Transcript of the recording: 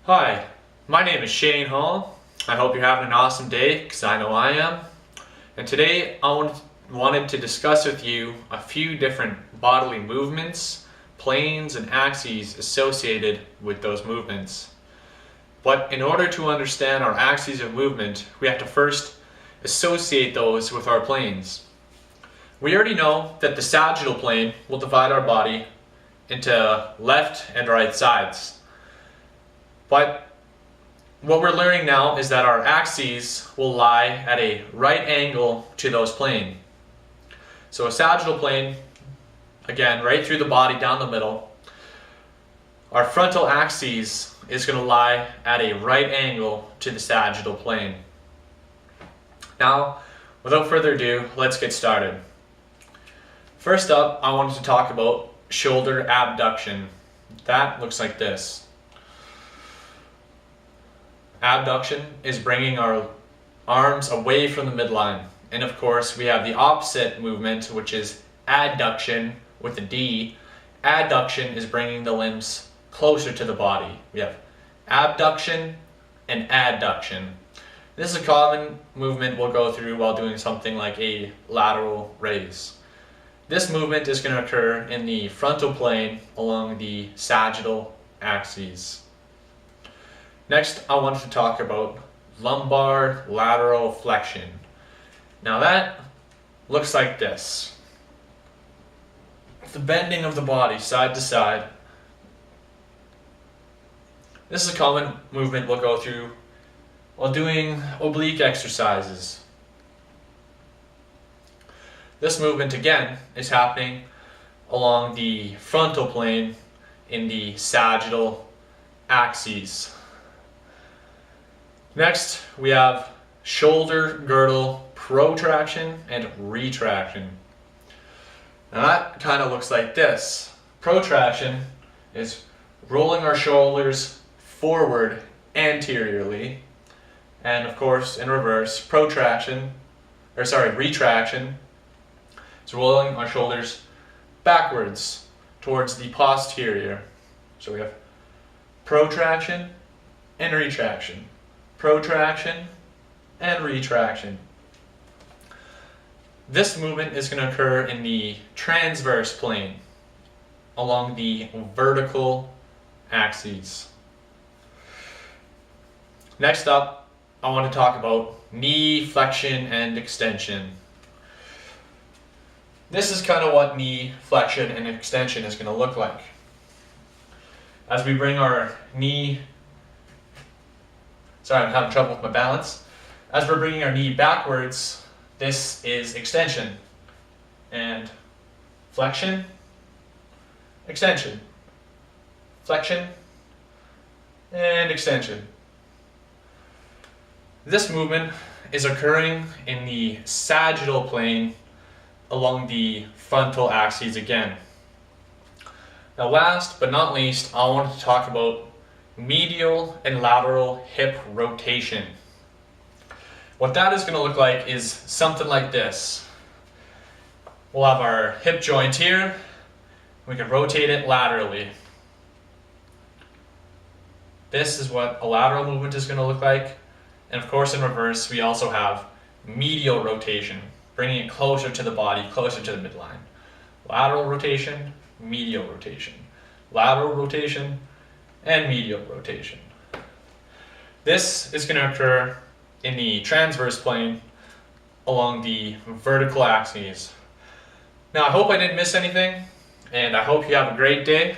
Hi, my name is Shane Hall. I hope you're having an awesome day, because I know I am. And today I wanted to discuss with you a few different bodily movements, planes, and axes associated with those movements. But in order to understand our axes of movement, we have to first associate those with our planes. We already know that the sagittal plane will divide our body into left and right sides. But what we're learning now is that our axes will lie at a right angle to those planes. So a sagittal plane, again, right through the body down the middle. Our frontal axis is going to lie at a right angle to the sagittal plane. Now, without further ado, let's get started. First up, I wanted to talk about shoulder abduction. That looks like this. Abduction is bringing our arms away from the midline. And of course, we have the opposite movement, which is adduction with a D. Adduction is bringing the limbs closer to the body. We have abduction and adduction. This is a common movement we'll go through while doing something like a lateral raise. This movement is going to occur in the frontal plane along the sagittal axes. Next, I wanted to talk about lumbar lateral flexion. Now that looks like this. The bending of the body side to side. This is a common movement we'll go through while doing oblique exercises. This movement again is happening along the frontal plane in the sagittal axes. Next, we have shoulder girdle protraction and retraction. Now that kind of looks like this. Protraction is rolling our shoulders forward anteriorly, and of course in reverse, retraction is rolling our shoulders backwards towards the posterior. So we have protraction and retraction. Protraction and retraction. This movement is going to occur in the transverse plane along the vertical axes. Next up, I want to talk about knee flexion and extension. This is kind of what knee flexion and extension is going to look like. As we bring our knee Sorry, I'm having trouble with my balance. As we're bringing our knee backwards, this is extension. And flexion, extension. Flexion, and extension. This movement is occurring in the sagittal plane along the frontal axes again. Now last but not least, I wanted to talk about medial and lateral hip rotation. What that is going to look like is something like this. We'll have our hip joint here. We can rotate it laterally. This is what a lateral movement is going to look like. And of course in reverse, we also have medial rotation, bringing it closer to the body, closer to the midline. Lateral rotation, medial rotation. Lateral rotation, and medial rotation. This is going to occur in the transverse plane along the vertical axes. Now I hope I didn't miss anything, and I hope you have a great day.